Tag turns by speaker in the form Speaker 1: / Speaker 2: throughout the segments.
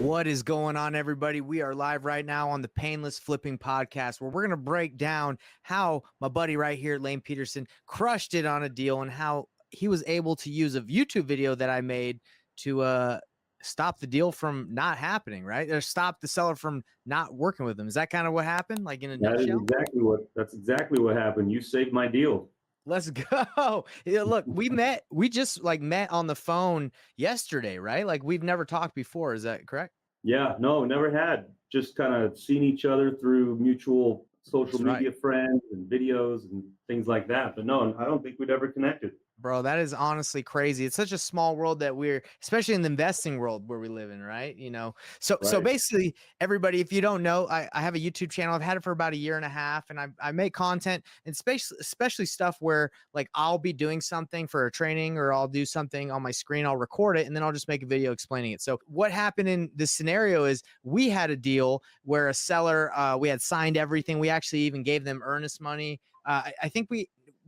Speaker 1: What is going on, everybody? We are live right now on the Payneless Flipping Podcast, where we're going to break down how my buddy right here, Layne Peterson, crushed it on a deal and how he was able to use a YouTube video that I made to stop the deal from not happening, right? Or stop the seller from not working with them. Is that kind of what happened? Like in a nutshell?
Speaker 2: That's exactly what happened. You saved my deal.
Speaker 1: Let's go. Yeah, look, we just met on the phone yesterday, right? Like we've never talked before. Is that correct?
Speaker 2: Yeah, no, never had. Just kind of seen each other through mutual social media friends and videos and things like that. But no, I don't think we'd ever connected.
Speaker 1: Bro, that is honestly crazy. It's such a small world that especially in the investing world where we live in, right? So basically, everybody, if you don't know, I have a YouTube channel. I've had it for about a year and a half, and I make content, and especially stuff where like I'll be doing something for a training or I'll do something on my screen, I'll record it, and then I'll just make a video explaining it. So what happened in this scenario is we had a deal where a seller, we had signed everything. We actually even gave them earnest money. I think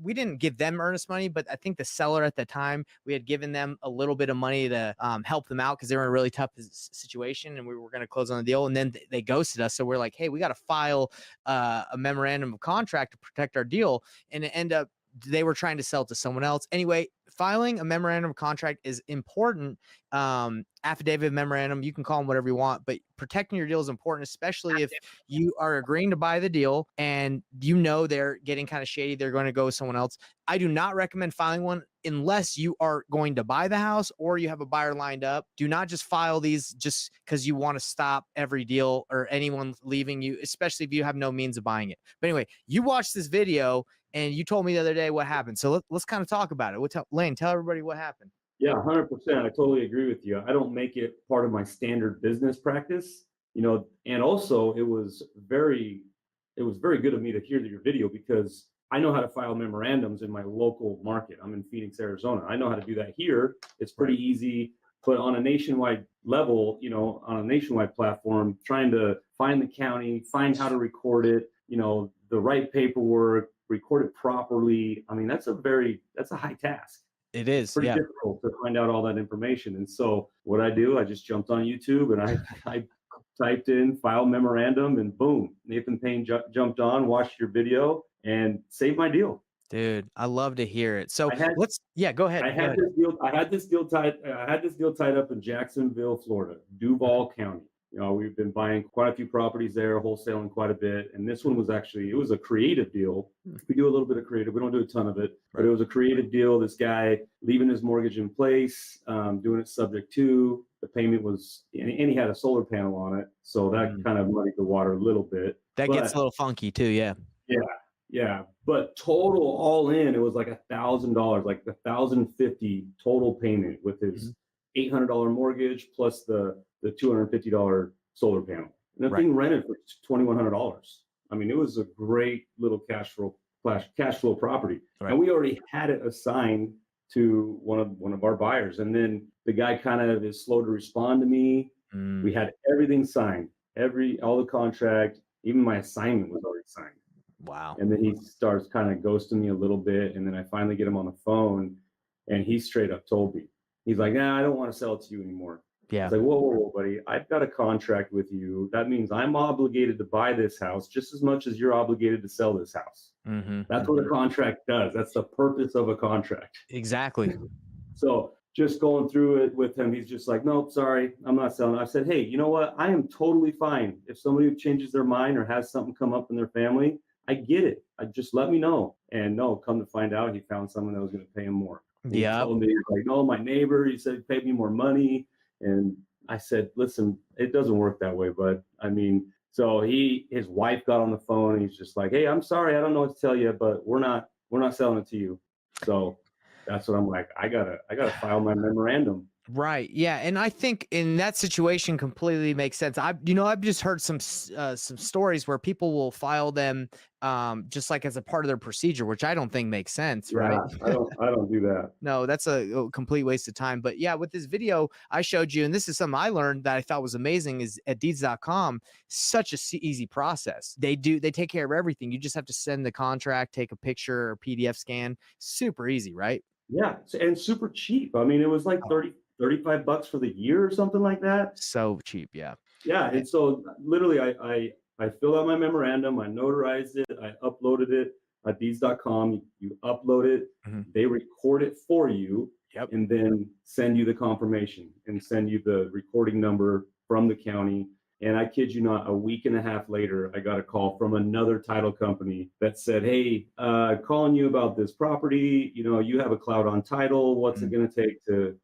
Speaker 1: we didn't give them earnest money, but I think the seller at the time, we had given them a little bit of money to help them out because they were in a really tough situation and we were going to close on the deal. And then they ghosted us. So we're like, hey, we got to file a memorandum of contract to protect our deal. And it ended up, they were trying to sell it to someone else. Anyway, filing a memorandum of contract is important. Affidavit memorandum, you can call them whatever you want, but protecting your deal is important, especially if you are agreeing to buy the deal and you know they're getting kind of shady, they're going to go with someone else. I do not recommend filing one unless you are going to buy the house or you have a buyer lined up. Do not just file these just because you want to stop every deal or anyone leaving you, especially if you have no means of buying it. But anyway, you watched this video and you told me the other day what happened. So let's kind of talk about it. Layne, tell everybody what happened.
Speaker 2: Yeah, 100%. I totally agree with you. I don't make it part of my standard business practice, and also it was very good of me to hear your video because I know how to file memorandums in my local market. I'm in Phoenix, Arizona. I know how to do that here. It's pretty easy, but on a nationwide level, on a nationwide platform, trying to find the county, find how to record it, the right paperwork, record it properly. I mean, that's a high task.
Speaker 1: It is
Speaker 2: pretty difficult to find out all that information. And so what I do, I just jumped on YouTube and I typed in file memorandum and boom, Nathan Payne jumped on, watched your video and saved my deal.
Speaker 1: Dude, I love to hear it. So go ahead.
Speaker 2: I had this deal tied up in Jacksonville, Florida, Duval County. We've been buying quite a few properties there, wholesaling quite a bit. And this one was it was a creative deal. We do a little bit of creative. We don't do a ton of it, but it was a creative deal. This guy leaving his mortgage in place, doing it subject to the payment was, and he had a solar panel on it. So that kind of muddied the water a little bit.
Speaker 1: That gets a little funky too. Yeah.
Speaker 2: Yeah. But total all in, it was like $1,000, like $1,050 total payment with his $800 mortgage plus the $250 solar panel. And the thing rented for $2,100. I mean, it was a great little cash flow property. And we already had it assigned to one of our buyers. And then the guy kind of is slow to respond to me. We had everything signed, all the contract, even my assignment was already signed.
Speaker 1: Wow.
Speaker 2: And then he starts kind of ghosting me a little bit. And then I finally get him on the phone and he straight up told me, he's like, nah, I don't want to sell it to you anymore.
Speaker 1: Yeah.
Speaker 2: It's like, whoa, buddy, I've got a contract with you. That means I'm obligated to buy this house just as much as you're obligated to sell this house. That's what a contract does. That's the purpose of a contract.
Speaker 1: Exactly.
Speaker 2: So just going through it with him, he's just like, nope, sorry, I'm not selling. I said, hey, you know what? I am totally fine. If somebody changes their mind or has something come up in their family, I get it. Just let me know. And no, come to find out, he found someone that was going to pay him more. He told me, like, no, my neighbor, he said, pay me more money. And I said, listen, it doesn't work that way, bud. I mean, so his wife got on the phone and he's just like, hey, I'm sorry, I don't know what to tell you, but we're not selling it to you. So that's what I'm like, I gotta file my memorandum.
Speaker 1: Right. Yeah. And I think in that situation completely makes sense. I've just heard some stories where people will file them just like as a part of their procedure, which I don't think makes sense.
Speaker 2: Yeah,
Speaker 1: right.
Speaker 2: I don't do that.
Speaker 1: No, that's a complete waste of time. But yeah, with this video I showed you, and this is something I learned that I thought was amazing, is at deeds.com, such a easy process. They take care of everything. You just have to send the contract, take a picture or PDF scan. Super easy, right?
Speaker 2: Yeah. And super cheap. I mean, it was like $35 for the year or something like that.
Speaker 1: So cheap. Yeah.
Speaker 2: Yeah,
Speaker 1: Eh,
Speaker 2: and so literally, I filled out my memorandum, I notarized it, I uploaded it at deeds.com. You upload it,
Speaker 1: mhm.
Speaker 2: they record it for you,
Speaker 1: Yep.
Speaker 2: and then send you the confirmation and send you the recording number from the county. And I kid you not, a week and a half later, I got a call from another title company that said, "Hey, calling you about this property. You know, you have a cloud on title. What's it
Speaker 1: Mhm.
Speaker 2: going to take to,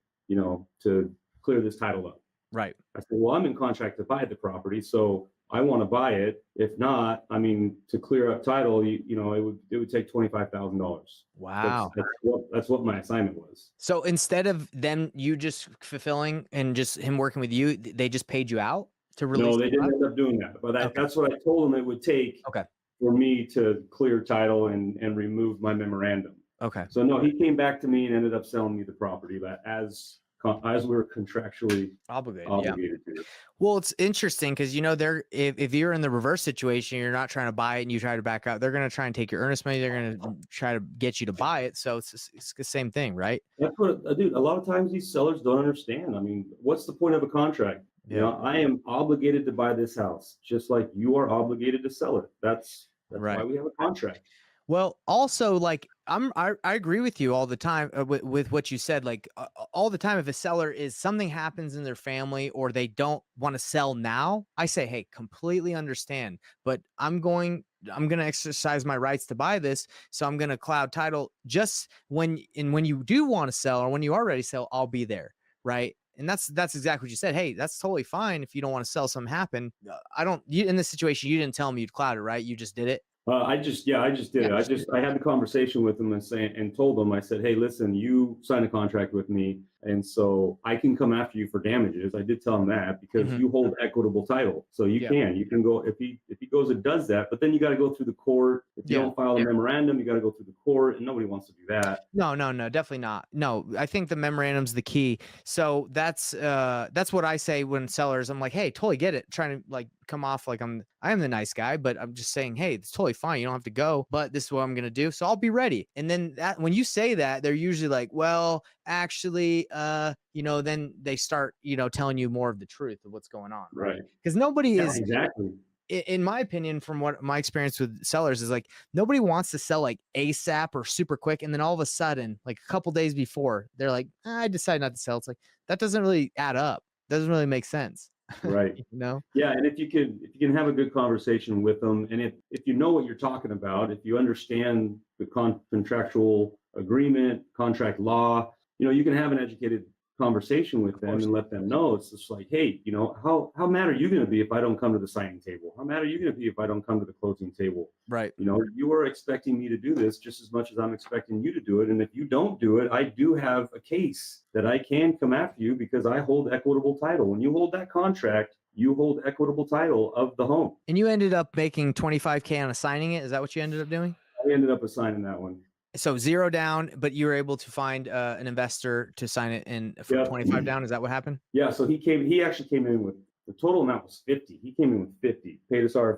Speaker 2: to clear this title up?"
Speaker 1: Right.
Speaker 2: I said, "Well, I'm in contract to buy the property, so I want to buy it. If not, I mean, to clear up title, it would take $25,000. That's
Speaker 1: Wow.
Speaker 2: that's what that's what my assignment was."
Speaker 1: So instead of them, you just fulfilling and just him working with you, they just paid you out to release
Speaker 2: No, they
Speaker 1: the
Speaker 2: didn't
Speaker 1: cloud?
Speaker 2: end up doing that, but
Speaker 1: Okay.
Speaker 2: that's what I told them it would take
Speaker 1: Okay.
Speaker 2: for me to clear title and remove my memorandum.
Speaker 1: Okay.
Speaker 2: So no, he came back to me and ended up selling me the property, but as we were contractually
Speaker 1: Obligated. Yeah.
Speaker 2: obligated to.
Speaker 1: Well, it's interesting because they're if you're in the reverse situation, you're not trying to buy it and you try to back out, they're gonna try and take your earnest money. They're gonna try to get you to buy it. So it's the same thing, right?
Speaker 2: That's what, dude. A lot of times these sellers don't understand. I mean, what's the point of a contract?
Speaker 1: Yeah.
Speaker 2: I am obligated to buy this house, just like you are obligated to sell it. That's why
Speaker 1: Right.
Speaker 2: we have a contract.
Speaker 1: Well, also, like I agree with you all the time with what you said. Like all the time, if a seller is something happens in their family or they don't want to sell now, I say, hey, completely understand. But I'm going to exercise my rights to buy this, so I'm going to cloud title just when you do want to sell or when you already sell, I'll be there, right? And that's exactly what you said. Hey, that's totally fine if you don't want to sell. Something happen. I don't. You in this situation, you didn't tell me you'd cloud it, right? You just did it.
Speaker 2: I just did
Speaker 1: Yeah,
Speaker 2: it.
Speaker 1: just did it.
Speaker 2: I had the conversation with them and told them, I said, "Hey, listen, you signed a contract with me, and so I can come after you for damages." I did tell them that because
Speaker 1: Mhm.
Speaker 2: you hold equitable title, so
Speaker 1: Yeah.
Speaker 2: you can go if he goes and does that, but then you got to go through the court. If you
Speaker 1: Yeah.
Speaker 2: don't file a memorandum, you got to go through the court, and nobody wants to do that.
Speaker 1: No, no, no, definitely not. No, I think the memorandum's the key. So that's what I say when sellers, I'm like, hey, totally get it. Trying to like come off like I am the nice guy, but I'm just saying, hey, it's totally fine. You don't have to go, but this is what I'm gonna do. So I'll be ready. And then that when you say that, they're usually like, well, actually, then they start, telling you more of the truth of what's going on, right?
Speaker 2: Right.
Speaker 1: Because nobody
Speaker 2: Yeah,
Speaker 1: is
Speaker 2: exactly.
Speaker 1: in my opinion, from what my experience with sellers is like, nobody wants to sell like ASAP or super quick. And then all of a sudden, like a couple days before, they're like, I decided not to sell. It's like, that doesn't really add up. Doesn't really make sense.
Speaker 2: Right.
Speaker 1: you know?
Speaker 2: Yeah, and if you can have a good conversation with them, and if you know what you're talking about, if you understand the contractual agreement, contract law, you can have an educated conversation with
Speaker 1: Of
Speaker 2: them
Speaker 1: course.
Speaker 2: and let them know. It's just like, hey, how mad are you going to be if I don't come to the signing table? How mad are you going to be if I don't come to the closing table?
Speaker 1: Right.
Speaker 2: You are expecting me to do this just as much as I'm expecting you to do it. And if you don't do it, I do have a case that I can come after you because I hold equitable title. When you hold that contract, you hold equitable title of the home.
Speaker 1: And you ended up making 25K on assigning it. Is that what you ended up doing?
Speaker 2: I ended up assigning that one.
Speaker 1: So 0 down, but you were able to find an investor to sign it in for
Speaker 2: Yeah.
Speaker 1: 25 down. Is that what happened?
Speaker 2: Yeah. So he actually came in with the total amount was 50. He came in with 50, paid us our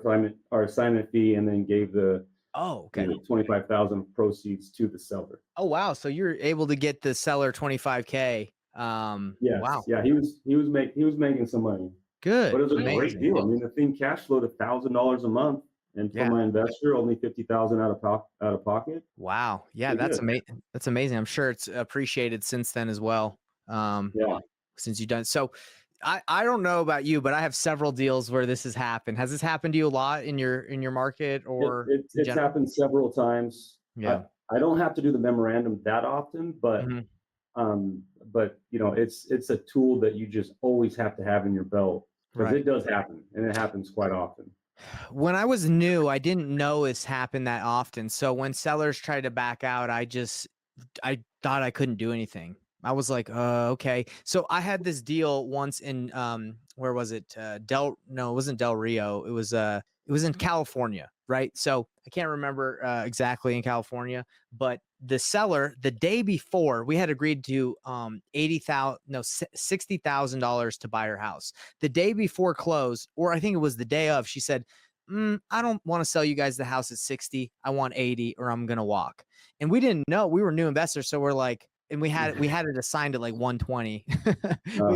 Speaker 2: assignment fee, and then gave the
Speaker 1: Oh, okay.
Speaker 2: 25,000 proceeds to the seller.
Speaker 1: Oh, wow. So you're able to get the seller 25K.
Speaker 2: Yes.
Speaker 1: Wow.
Speaker 2: Yeah. He was making some money. But
Speaker 1: Good.
Speaker 2: it was a great
Speaker 1: Amazing.
Speaker 2: deal. I mean, the thing cash flowed $1,000 a month, and for
Speaker 1: Yeah.
Speaker 2: my investor, only 50,000 out of pocket.
Speaker 1: Wow. Yeah,
Speaker 2: Pretty
Speaker 1: that's
Speaker 2: good.
Speaker 1: amazing. That's amazing. I'm sure it's appreciated since then as well.
Speaker 2: Yeah,
Speaker 1: Since you've done so. I don't know about you, but I have several deals where this has happened. Has this happened to you a lot in your market or in
Speaker 2: it's
Speaker 1: general?
Speaker 2: happened several times.
Speaker 1: Yeah.
Speaker 2: I don't have to do the memorandum that often, but
Speaker 1: Mhm.
Speaker 2: it's a tool that you just always have to have in your belt because
Speaker 1: Right.
Speaker 2: it does happen, and it happens quite often.
Speaker 1: When I was new, I didn't know this happened that often. So when sellers tried to back out, I thought I couldn't do anything. I was like, okay. So I had this deal once in where was it? No, it wasn't Del Rio. It was in California, right? So I can't remember exactly in California, but the seller the day before we had agreed to $60,000 to buy her house. The day before close, or I think it was the day of, she said, I don't want to sell you guys the house at 60. I want 80 or I'm gonna walk. And we didn't know, we were new investors. So we're like, and we had it assigned at like 120. We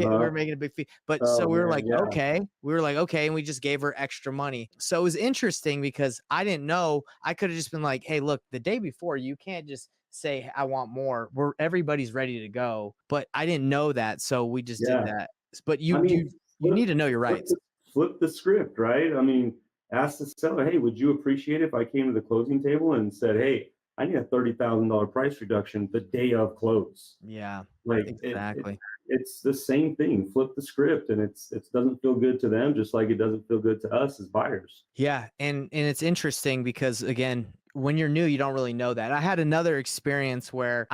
Speaker 2: Uh-huh.
Speaker 1: were making a big fee, but so
Speaker 2: Oh
Speaker 1: we were
Speaker 2: man,
Speaker 1: like,
Speaker 2: yeah.
Speaker 1: okay, and we just gave her extra money. So it was interesting because I didn't know. I could have just been like, hey, look, the day before, you can't just say I want more. Everybody's ready to go, but I didn't know that, so we just did
Speaker 2: Yeah.
Speaker 1: that. But
Speaker 2: I mean,
Speaker 1: you
Speaker 2: flip,
Speaker 1: need to know your
Speaker 2: flip
Speaker 1: rights.
Speaker 2: the, flip the script, right? I mean, ask the seller, hey, would you appreciate it if I came to the closing table and said, hey, I need a $30,000 price reduction the day of close?
Speaker 1: Yeah,
Speaker 2: Like
Speaker 1: exactly.
Speaker 2: it's the same thing. Flip the script, and it doesn't feel good to them, just like it doesn't feel good to us as buyers.
Speaker 1: Yeah, and it's interesting because again, when you're new, you don't really know that. I had another experience where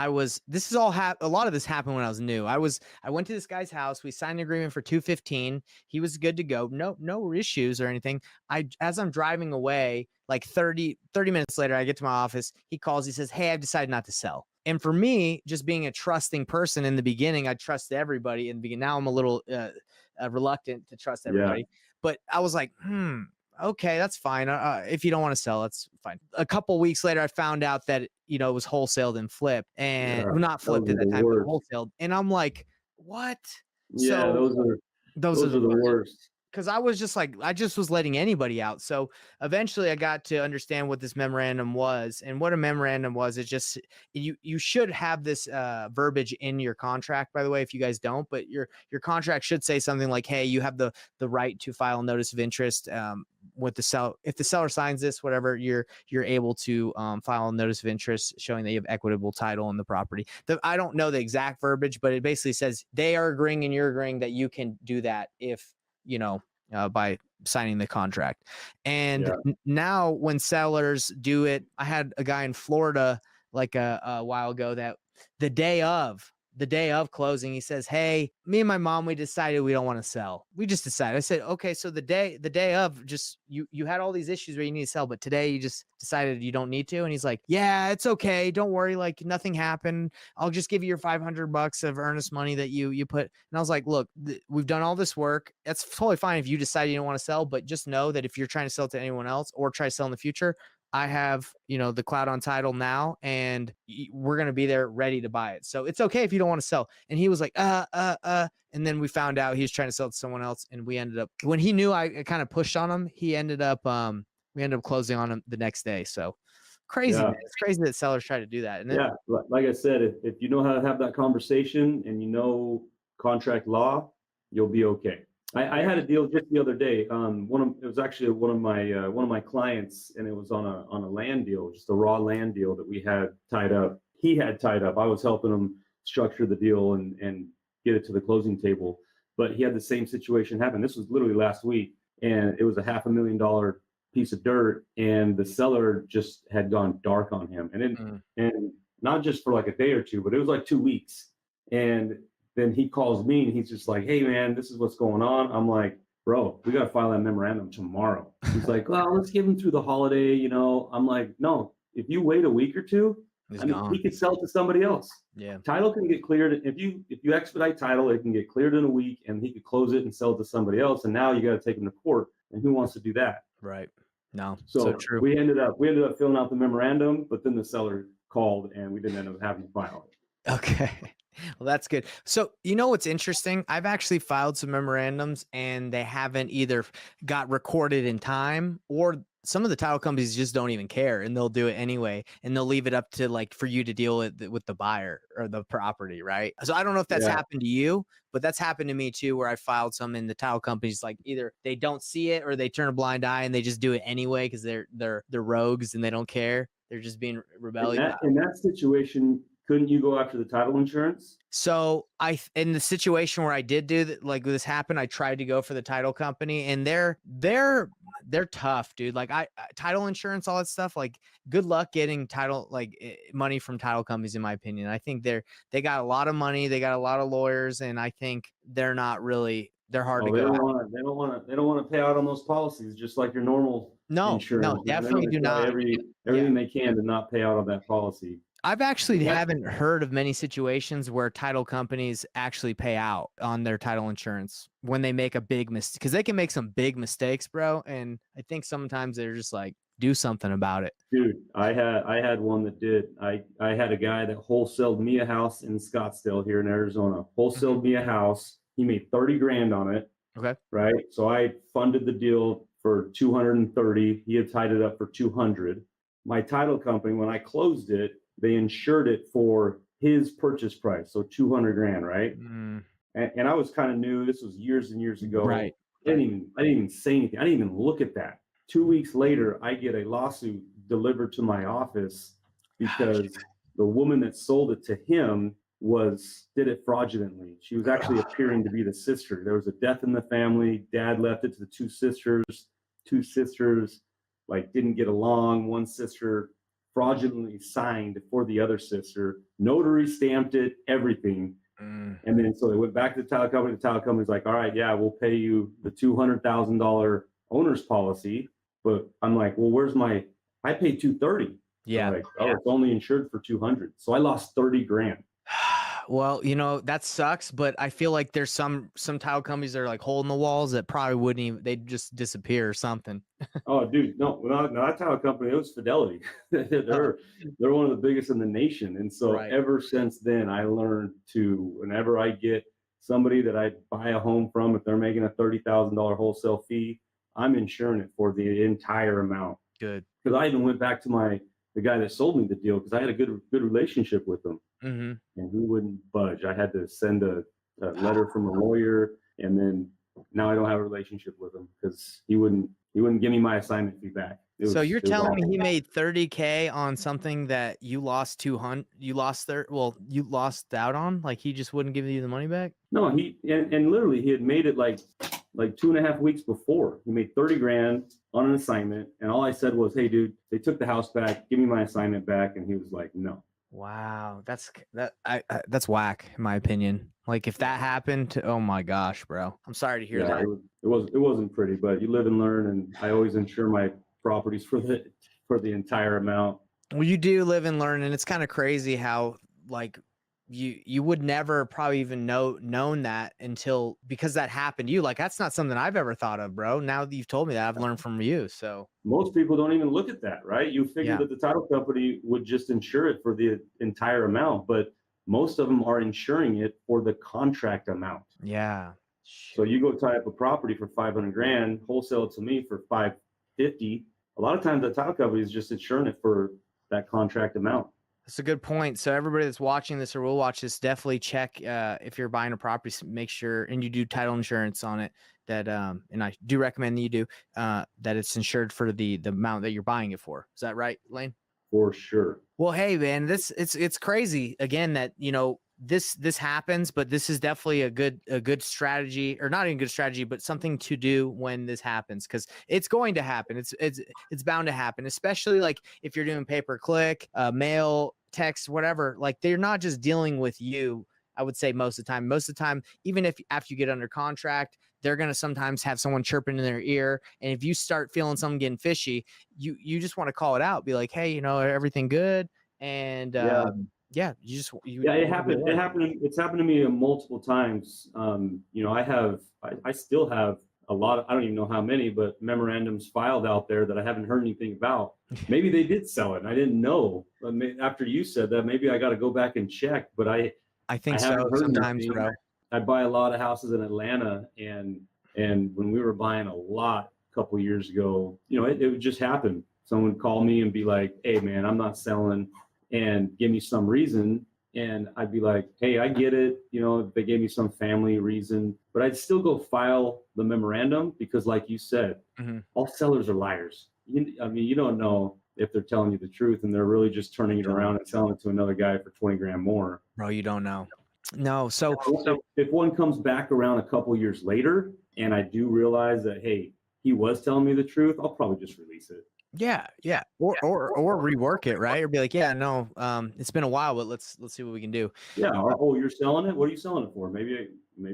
Speaker 1: this is all a lot of this happened when I was new. I went to this guy's house, we signed an agreement for 215. He was good to go. No issues or anything. As I'm driving away, like 30 minutes later, I get to my office, he calls, he says, "Hey, I've decided not to sell." And for me, just being a trusting person in the beginning, I trusted everybody in the beginning. Now I'm a little reluctant to trust
Speaker 2: Yeah,
Speaker 1: everybody. But I was like, okay, that's fine. If you don't want to sell, that's fine. A couple weeks later, I found out that, it was wholesaled and flipped, and
Speaker 2: yeah,
Speaker 1: well, not flipped
Speaker 2: those
Speaker 1: at
Speaker 2: are the
Speaker 1: that time, but
Speaker 2: worst.
Speaker 1: wholesaled. And I'm like, what?
Speaker 2: Yeah,
Speaker 1: So those are
Speaker 2: those
Speaker 1: the
Speaker 2: are the
Speaker 1: worst.
Speaker 2: worst.
Speaker 1: Because I was just like, I just was letting anybody out. So eventually I got to understand what this memorandum was. And what a memorandum was, it just, you should have this verbiage in your contract, by the way, if you guys don't, but your contract should say something like, hey, you have the right to file a notice of interest with the seller. If the seller signs this, whatever, you're able to file a notice of interest showing that you have equitable title in the property. I don't know the exact verbiage, but it basically says they are agreeing and you're agreeing that you can do that if, by signing the contract. And
Speaker 2: Yeah,
Speaker 1: now when sellers do it, I had a guy in Florida like a while ago that the day of closing, he says, "Hey, me and my mom, we decided we don't want to sell. We just decided." I said, "Okay, so the day of, just you had all these issues where you need to sell, but today you just decided you don't need to." And he's like, "Yeah, it's okay. Don't worry. Like nothing happened. I'll just give you your $500 of earnest money that you put." And I was like, "Look, we've done all this work. That's totally fine if you decide you don't want to sell, but just know that if you're trying to sell to anyone else or try to sell in the future, I have, the cloud on title now, and we're going to be there ready to buy it. So it's okay if you don't want to sell." And he was like, and then we found out he was trying to sell to someone else. And we ended up, when he knew I kind of pushed on him, we ended up closing on him the next day. So crazy,
Speaker 2: yeah,
Speaker 1: man. It's crazy that sellers try to do that, isn't it?
Speaker 2: yeah. Like I said, if you know how to have that conversation and you know contract law, you'll be okay. I had a deal just the other day. It was actually one of my clients, and it was on a land deal, just a raw land deal that we had tied up. He had tied up. I was helping him structure the deal and get it to the closing table. But he had the same situation happen. This was literally last week, and it was a $500,000 piece of dirt, and the seller just had gone dark on him, and not just for like a day or two, but it was like 2 weeks. And then he calls me and he's just like, "Hey man, this is what's going on." I'm like, "Bro, we got to file that memorandum tomorrow." He's like, "Well, let's give him through the holiday." I'm like, "No, if you wait a week or two,
Speaker 1: He's
Speaker 2: I mean, he
Speaker 1: gone.
Speaker 2: could sell to somebody else.
Speaker 1: Yeah.
Speaker 2: Title can get cleared if you expedite title, it can get cleared in a week, and he could close it and sell it to somebody else. And now you got to take him to court, and who wants to do that?"
Speaker 1: Right. No, so
Speaker 2: So
Speaker 1: true.
Speaker 2: we ended up filling out the memorandum, but then the seller called, and we didn't end up having to file it.
Speaker 1: Okay. Well, that's good. So, what's interesting? I've actually filed some memorandums and they haven't either got recorded in time, or some of the title companies just don't even care and they'll do it anyway. And they'll leave it up to like for you to deal with the buyer or the property. Right. So I don't know if that's
Speaker 2: Yeah.
Speaker 1: happened to you, but that's happened to me too, where I filed some and the title companies, like either they don't see it or they turn a blind eye and they just do it anyway because they're rogues and they don't care. They're just being
Speaker 2: In
Speaker 1: rebellious.
Speaker 2: that situation, couldn't you go after the title insurance?
Speaker 1: So in the situation where I did do that, like this happened, I tried to go for the title company, and they're tough, dude. Like title insurance, all that stuff. Like, good luck getting title money from title companies, in my opinion. I think they got a lot of money, they got a lot of lawyers, and I think they're not really they're hard to
Speaker 2: Oh, they
Speaker 1: go
Speaker 2: don't
Speaker 1: after.
Speaker 2: want to. They don't want to pay out on those policies, just like your normal
Speaker 1: No,
Speaker 2: insurance. Man. They're
Speaker 1: definitely
Speaker 2: going to
Speaker 1: do
Speaker 2: try
Speaker 1: not. Yeah.
Speaker 2: everything they can to not pay out on that policy.
Speaker 1: I've actually
Speaker 2: That,
Speaker 1: haven't heard of many situations where title companies actually pay out on their title insurance when they make a big mistake, because they can make some big mistakes, bro. And I think sometimes they're just like, do something about it.
Speaker 2: Dude, I had one that did. I had a guy that wholesaled me a house in Scottsdale here in Arizona. Wholesaled me a house. He made 30 grand on it.
Speaker 1: Okay.
Speaker 2: Right. So I funded the deal for 230. He had tied it up for 200. My title company, when I closed it, they insured it for his purchase price. So 200 grand. Right. And I was kind of new. This was years and years ago.
Speaker 1: Right.
Speaker 2: I didn't even say anything. I didn't even look at that. 2 weeks later, I get a lawsuit delivered to my office because the woman that sold it to him did it fraudulently. She was actually appearing to be the sister. There was a death in the family. Dad left it to the two sisters. Two sisters like didn't get along. One sister fraudulently signed for the other sister. Notary stamped it, everything. And then so they went back to the title company. The title company's like, all right, yeah, we'll pay you the $200,000 owner's policy. But I'm like, well, I paid 230.
Speaker 1: Yeah.
Speaker 2: Like, oh, it's only insured for 200. So I lost 30 grand.
Speaker 1: Well, that sucks, but I feel like there's some title companies that are like holding the walls that probably wouldn't even, they'd just disappear or something.
Speaker 2: Oh, dude, no, that title company, it was Fidelity. They're one of the biggest in the nation. And so ever since then, I learned to, whenever I get somebody that I buy a home from, if they're making a $30,000 wholesale fee, I'm insuring it for the entire amount.
Speaker 1: Good.
Speaker 2: Because I even went back to the guy that sold me the deal because I had a good relationship with him. And he wouldn't budge. I had to send a letter from a lawyer, and then now I don't have a relationship with him because he wouldn't give me my assignment fee back.
Speaker 1: So you're telling me he made 30K on something that you lost 200, you lost out on? Like he just wouldn't give you the money back?
Speaker 2: No, and literally he had made it like 2.5 weeks before. He made 30 grand on an assignment, and all I said was, "Hey, dude, they took the house back. Give me my assignment back." And he was like, "No."
Speaker 1: Wow, that's whack in my opinion. Like if that happened, oh my gosh, bro. I'm sorry to hear that.
Speaker 2: It wasn't pretty, but you live and learn, and I always insure my properties for the entire amount.
Speaker 1: Well, you do live and learn, and it's kind of crazy how like you would never probably even known that until because that happened to you. Like that's not something I've ever thought of, bro. Now that you've told me that, I've learned from you. So
Speaker 2: most people don't even look at that, right? You figure that the title company would just insure it for the entire amount, but most of them are insuring it for the contract amount.
Speaker 1: Yeah.
Speaker 2: So you go tie up a property for 500 grand, wholesale it to me for 550. A lot of times the title company is just insuring it for that contract amount.
Speaker 1: That's a good point. So everybody that's watching this or will watch this, definitely check if you're buying a property, make sure, and you do title insurance on it, that and I do recommend that you do that it's insured for the amount that you're buying it for. Is that right, Layne?
Speaker 2: For sure.
Speaker 1: Well, hey man, it's crazy again that this happens, but this is definitely a good strategy, or not even a good strategy, but something to do when this happens, because it's going to happen. It's bound to happen, especially like if you're doing pay-per-click, mail, text, whatever. Like they're not just dealing with you. I would say most of the time. Most of the time, even if after you get under contract, they're gonna sometimes have someone chirping in their ear, and if you start feeling something getting fishy, you just want to call it out, be like, hey, everything good, and it
Speaker 2: happened. It's happened to me multiple times. I still have a lot of, I don't even know how many, but memorandums filed out there that I haven't heard anything about. Maybe they did sell it and I didn't know. But after you said that, maybe I got to go back and check. But I
Speaker 1: think so sometimes, bro.
Speaker 2: I buy a lot of houses in Atlanta, and when we were buying a lot a couple of years ago, it would just happen. Someone would call me and be like, "Hey, man, I'm not selling," and give me some reason. And I'd be like, hey, I get it. They gave me some family reason, but I'd still go file the memorandum because like you said, all sellers are liars. You don't know if they're telling you the truth and they're really just turning it around and selling it to another guy for 20 grand more.
Speaker 1: Bro, you don't know. No. So
Speaker 2: if one comes back around a couple years later and I do realize that, hey, he was telling me the truth, I'll probably just release it.
Speaker 1: Yeah. Or rework it, right? Or be like, no, it's been a while, but let's see what we can do.
Speaker 2: Yeah. Oh, you're selling it? What are you selling it for? Maybe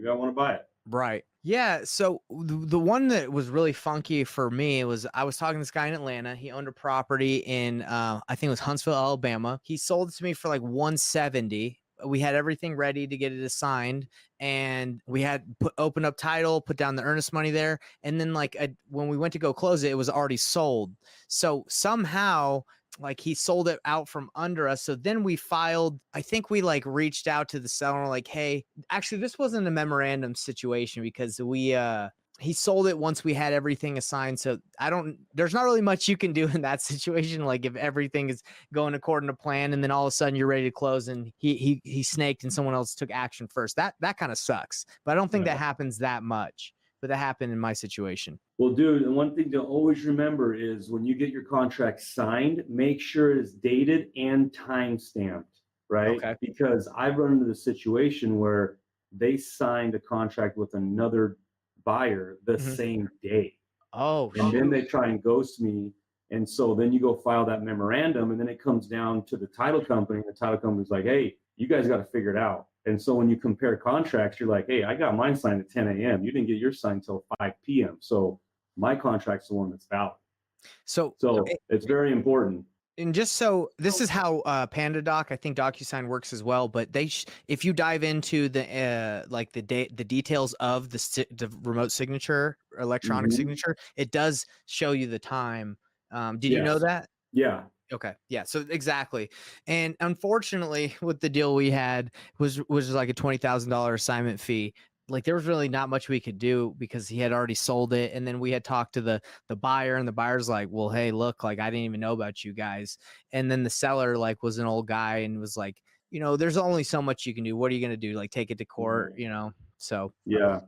Speaker 2: I want to buy it.
Speaker 1: Right. Yeah. So the one that was really funky for me was I was talking to this guy in Atlanta. He owned a property in I think it was Huntsville, Alabama. He sold it to me for like 170. we had everything ready to get it assigned, and we had open up title, put down the earnest money there. And then like when we went to go close it, it was already sold. So somehow like he sold it out from under us. So then we filed, I think we like reached out to the seller like, hey, actually this wasn't a memorandum situation because he sold it once we had everything assigned. So there's not really much you can do in that situation. Like if everything is going according to plan and then all of a sudden you're ready to close and he snaked and someone else took action first, that kind of sucks. But I don't think that happens that much, but that happened in my situation.
Speaker 2: Well, dude, and one thing to always remember is when you get your contract signed, make sure it's dated and time stamped, right?
Speaker 1: Okay.
Speaker 2: Because I've run into the situation where they signed a contract with another buyer the same day.
Speaker 1: Oh,
Speaker 2: and then they try and ghost me. And so then you go file that memorandum, and then it comes down to the title company. And the title company's like, hey, you guys got to figure it out. And so when you compare contracts, you're like, hey, I got mine signed at 10 a.m. You didn't get yours signed until 5 p.m. So my contract's the one that's valid. So it's very important.
Speaker 1: And just so this is how PandaDoc, I think DocuSign works as well. But if you dive into the like the details of the remote signature, electronic signature, it does show you the time. Did you know that?
Speaker 2: Yeah.
Speaker 1: Okay. Yeah. So exactly. And unfortunately, with the deal we had was like a $20,000 assignment fee. Like there was really not much we could do because he had already sold it. And then we had talked to the buyer, and the buyer's like, well, hey, look, like I didn't even know about you guys. And then the seller like was an old guy and was like, you know, there's only so much you can do. What are you going to do? Like take it to court, you know? So
Speaker 2: yeah.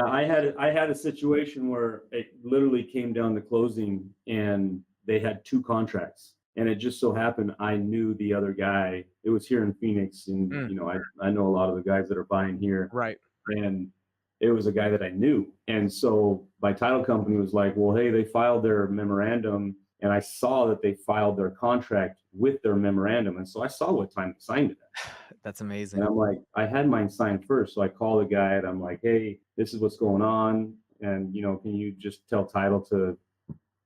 Speaker 2: I had a situation where it literally came down to closing and they had 2 contracts. And it just so happened I knew the other guy. It was here in Phoenix, and you know, I know a lot of the guys that are buying here.
Speaker 1: Right.
Speaker 2: And it was a guy that I knew. And so my title company was like, well, hey, they filed their memorandum, and I saw that they filed their contract with their memorandum. And so I saw what time they signed it at.
Speaker 1: That's amazing.
Speaker 2: And I'm like, I had mine signed first. So I call the guy and I'm like, hey, this is what's going on. And, you know, can you just tell title to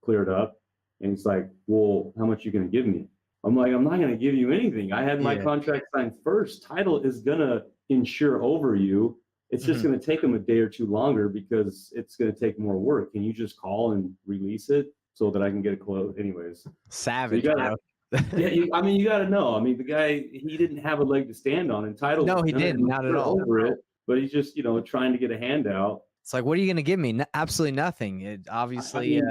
Speaker 2: clear it up? And he's like, well, how much are you going to give me? I'm like, I'm not going to give you anything. I had my contract signed first. Title is going to insure over you. It's just going to take them a day or 2 longer because it's going to take more work. Can you just call and release it so that I can get it closed? Anyways.
Speaker 1: Savage.
Speaker 2: So you got to know. I mean, the guy, he didn't have a leg to stand on, and title.
Speaker 1: No, he didn't. Not at all.
Speaker 2: Over it, but he's just, you know, trying to get a handout.
Speaker 1: It's like, what are you going to give me? Absolutely nothing. It obviously,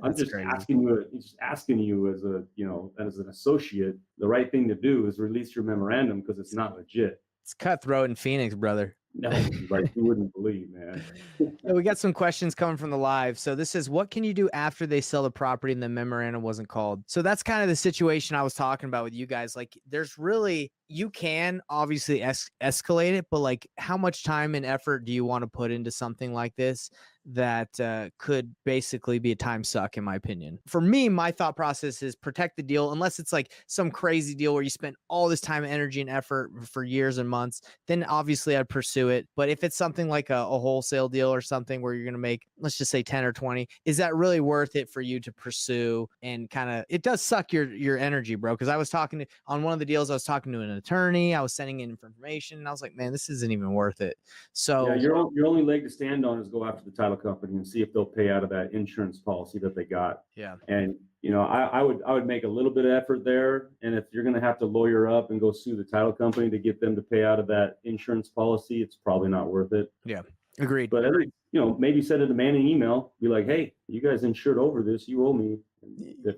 Speaker 2: I'm just asking you. Just asking you as a, you know, as an associate, the right thing to do is release your memorandum because it's not legit.
Speaker 1: It's cutthroat in Phoenix, brother.
Speaker 2: No, like you wouldn't believe, man.
Speaker 1: Yeah, we got some questions coming from the live. So this is, what can you do after they sell the property and the memorandum wasn't called? So that's kind of the situation I was talking about with you guys. Like there's really, you can obviously escalate it, but like how much time and effort do you want to put into something like this that could basically be a time suck, in my opinion? For me, my thought process is protect the deal, unless it's like some crazy deal where you spent all this time, energy, and effort for years and months, then obviously I'd pursue it. But if it's something like a wholesale deal or something where you're going to make, let's just say 10 or 20, is that really worth it for you to pursue? And kind of, it does suck your energy, bro. Because I was talking on one of the deals, I was talking to an attorney, I was sending in information, and I was like, man, this isn't even worth it. So
Speaker 2: yeah, your only leg to stand on is go after the title company and see if they'll pay out of that insurance policy that they got.
Speaker 1: Yeah.
Speaker 2: And you know, I would make a little bit of effort there. And if you're going to have to lawyer up and go sue the title company to get them to pay out of that insurance policy, it's probably not worth it.
Speaker 1: Yeah. Agreed.
Speaker 2: But you know, maybe send a demanding email, be like, hey, you guys insured over this, you owe me.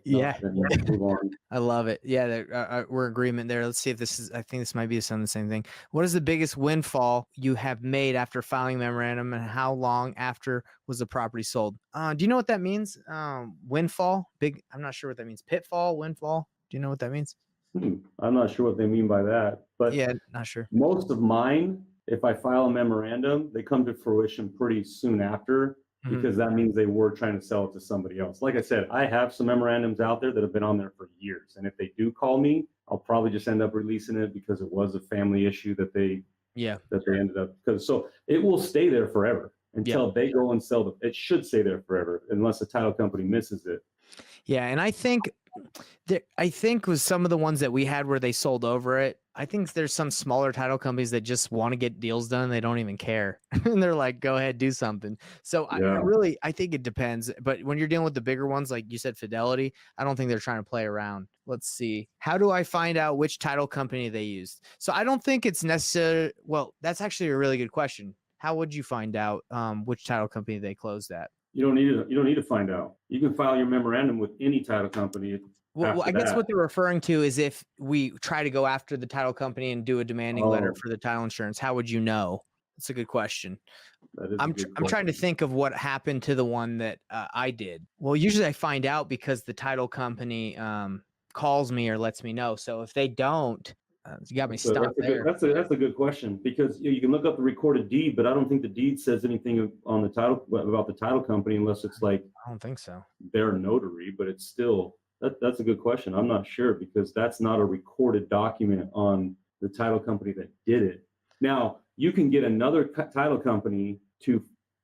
Speaker 2: Move on.
Speaker 1: I love it. Yeah, we're in agreement there. Let's see if this is, I think this might be the same thing. What is the biggest windfall you have made after filing memorandum, and how long after was the property sold? Do you know what that means? Windfall? Big, I'm not sure what that means. Pitfall, windfall? Do you know what that means?
Speaker 2: I'm not sure what they mean by that, but
Speaker 1: yeah, not sure.
Speaker 2: Most of mine, if I file a memorandum, they come to fruition pretty soon after, because that means they were trying to sell it to somebody else. Like I said, I have some memorandums out there that have been on there for years. And if they do call me, I'll probably just end up releasing it because it was a family issue that they ended up, because so it will stay there forever until they go and sell it should stay there forever unless the title company misses it.
Speaker 1: Yeah. And I think with some of the ones that we had where they sold over it, I think there's some smaller title companies that just want to get deals done. They don't even care. And they're like, go ahead, do something. So
Speaker 2: Yeah.
Speaker 1: I think it depends. But when you're dealing with the bigger ones, like you said, Fidelity, I don't think they're trying to play around. Let's see. How do I find out which title company they used? So I don't think it's necessary. Well, that's actually a really good question. How would you find out which title company they closed at?
Speaker 2: You don't need to find out. You can file your memorandum with any title company
Speaker 1: Well,
Speaker 2: after
Speaker 1: I guess
Speaker 2: that.
Speaker 1: what they're referring to is if we try to go after the title company and do a demanding letter
Speaker 2: Oh,
Speaker 1: for the title insurance, how would you know? That's a good question.
Speaker 2: that is a good
Speaker 1: I'm trying to
Speaker 2: question.
Speaker 1: think of what happened to the one that I did. Well, usually I find out because the title company calls me or lets me know. So if they don't, you got me stopped there.
Speaker 2: That's a good question because you can look up the recorded deed, but I don't think the deed says anything on the title about the title company unless it's like
Speaker 1: I don't think so.
Speaker 2: their notary. But it's still that's a good question. I'm not sure because that's not a recorded document on the title company that did it. Now you can get another title company to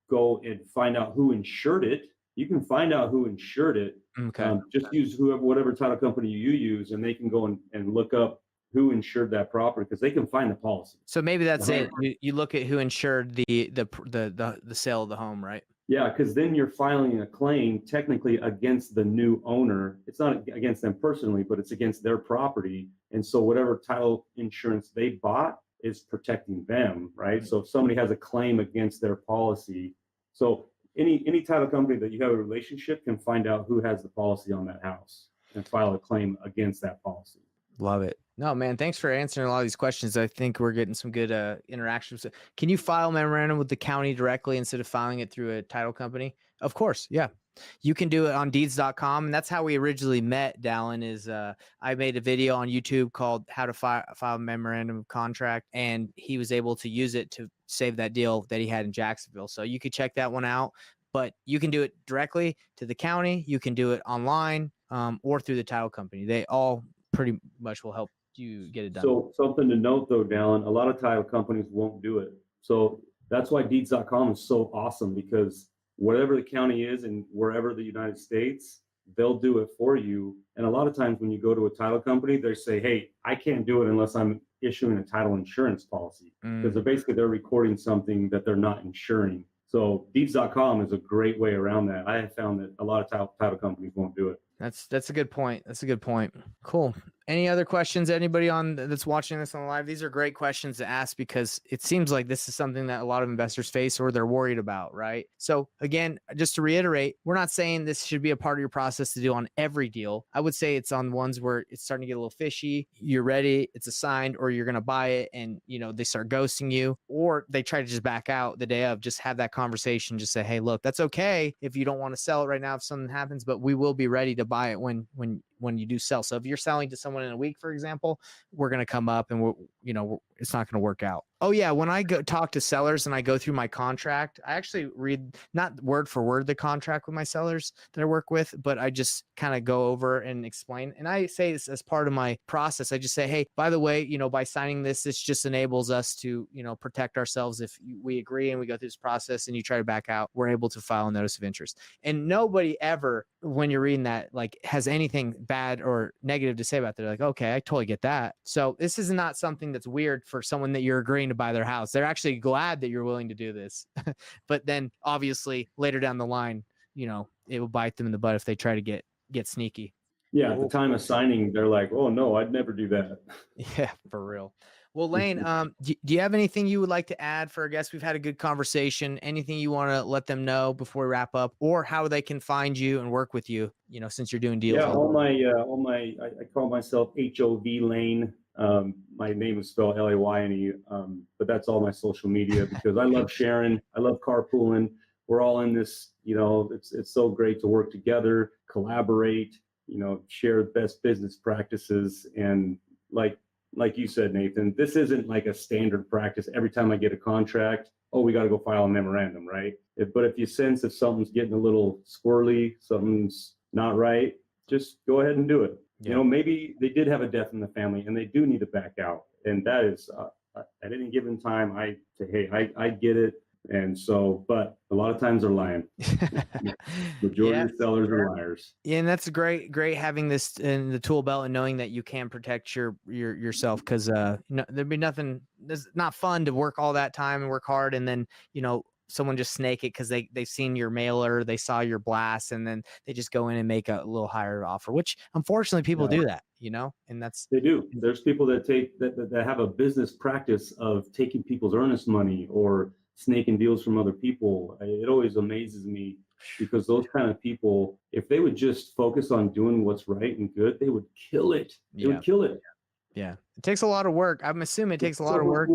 Speaker 2: go and find out who insured it. You can find out who insured it.
Speaker 1: Okay.
Speaker 2: Just use whatever title company you use, and they can go and look up who insured that property because they can find the policy.
Speaker 1: So maybe that's it. You look at who insured the sale of the home, right?
Speaker 2: Yeah, because then you're filing a claim technically against the new owner. It's not against them personally, but it's against their property. And so whatever title insurance they bought is protecting them, right? So if somebody has a claim against their policy, so any title company that you have a relationship can find out who has the policy on that house and file a claim against that policy.
Speaker 1: Love it. No, man, thanks for answering a lot of these questions. I think we're getting some good interactions. Can you file memorandum with the county directly instead of filing it through a title company? Of course, yeah. You can do it on deeds.com. And that's how we originally met, Dallin, is I made a video on YouTube called How to File a Memorandum of Contract, and he was able to use it to save that deal that he had in Jacksonville. So you could check that one out. But you can do it directly to the county. You can do it online or through the title company. They all pretty much will help you get it done.
Speaker 2: So something to note though, Dallin, a lot of title companies won't do it. So that's why deeds.com is so awesome because whatever the county is and wherever the United States, they'll do it for you. And a lot of times when you go to a title company, they say, hey, I can't do it unless I'm issuing a title insurance policy because they're recording something that they're not insuring. So deeds.com is a great way around that. I have found that a lot of title companies won't do it.
Speaker 1: That's a good point. That's a good point. Cool. Any other questions? Anybody that's watching this on live? These are great questions to ask because it seems like this is something that a lot of investors face or they're worried about, right? So again, just to reiterate, we're not saying this should be a part of your process to do on every deal. I would say it's on ones where it's starting to get a little fishy. You're ready, it's assigned, or you're going to buy it and they start ghosting you, or they try to just back out the day of. Just have that conversation. Just say, hey, look, that's okay if you don't want to sell it right now if something happens, but we will be ready to buy it when you do sell. So if you're selling to someone in a week, for example, we're going to come up and it's not going to work out. Oh yeah. When I go talk to sellers and I go through my contract, I actually read not word for word the contract with my sellers that I work with, but I just kind of go over and explain. And I say this as part of my process. I just say, hey, by the way, by signing this just enables us to, protect ourselves. If we agree and we go through this process and you try to back out, we're able to file a notice of interest. And nobody ever, when you're reading that, like has anything bad or negative to say about it. They're like, okay, I totally get that. So this is not something that's weird for someone that you're agreeing to buy their house. They're actually glad that you're willing to do this. But then obviously later down the line, it will bite them in the butt if they try to get sneaky.
Speaker 2: Yeah, at the time of signing, they're like, oh no, I'd never do that.
Speaker 1: Yeah, for real. Well, Layne, do you have anything you would like to add for our guests? We've had a good conversation. Anything you want to let them know before we wrap up, or how they can find you and work with you, since you're doing deals?
Speaker 2: Yeah, I call myself HOV Layne. My name is spelled Layne, but that's all my social media because I love sharing. I love carpooling. We're all in this, it's so great to work together, collaborate, share best business practices. And like you said, Nathan, this isn't like a standard practice. Every time I get a contract, oh, we got to go file a memorandum, right? But if you sense if something's getting a little squirrely, something's not right, just go ahead and do it. Yeah. Maybe they did have a death in the family and they do need to back out. And that is, at any given time, I say, hey, I get it. And so, but a lot of times they're lying. Majority of sellers are liars.
Speaker 1: Yeah, and that's great having this in the tool belt and knowing that you can protect yourself, because there'd be nothing. It's not fun to work all that time and work hard, and then someone just snake it because they've seen your mailer, they saw your blast, and then they just go in and make a little higher offer. Which unfortunately people do that, and
Speaker 2: they do. There's people that that have a business practice of taking people's earnest money or snaking deals from other people. It always amazes me, because those kind of people, if they would just focus on doing what's right and good, they would kill it. They would kill it.
Speaker 1: Yeah. It takes a lot of work. I'm assuming it takes a lot of work.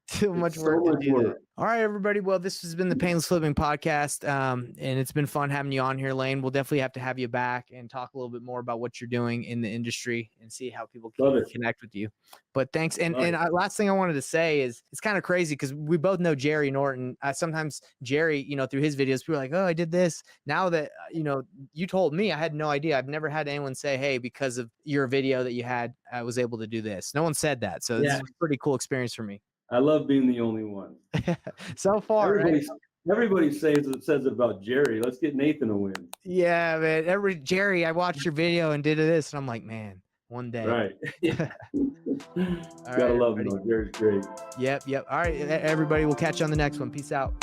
Speaker 1: Too much work to do that. All right, everybody. Well, this has been the Painless Flipping Podcast, and it's been fun having you on here, Layne. We'll definitely have to have you back and talk a little bit more about what you're doing in the industry and see how people can connect with you. But thanks. And last thing I wanted to say is, it's kind of crazy because we both know Jerry Norton. Sometimes Jerry, through his videos, people are like, oh, I did this. Now that, you told me, I had no idea. I've never had anyone say, hey, because of your video that you had, I was able to do this. No one said that. So this is a pretty cool experience for me.
Speaker 2: I love being the only one.
Speaker 1: So far,
Speaker 2: everybody says it about Jerry. Let's get Nathan a win.
Speaker 1: Yeah, man. Jerry, I watched your video and did this, and I'm like, man, one day.
Speaker 2: Right. Gotta love him. Jerry's great.
Speaker 1: Yep. All right, everybody. We'll catch you on the next one. Peace out.